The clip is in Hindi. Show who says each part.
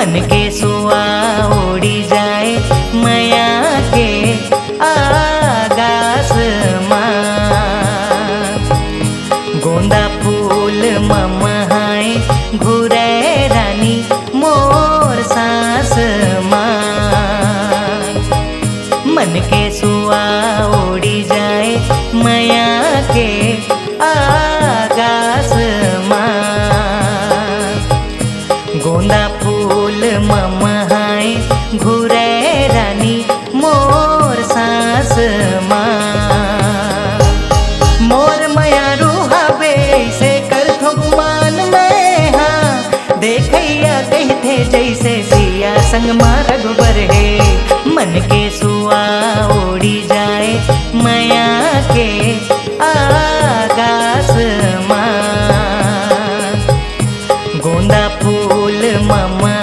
Speaker 1: मन के सुआ उड़ी जाए माया के आगास माँ। गोंदा फूल ममहाए घुरे रानी मोर सास माँ। मन के सुआ उड़ी जाए माया के आगास माँ। गोंदा फूल ममहाए घुरे रानी मोर सास माँ। मोर मयारू हवे से कर थो गुमान में हाँ। देखैया कहते जैसे सिया संग माँ रघुबर है। मन के सुआ उड़ी जाए माया के आगास माँ। गोंदा फूल ममा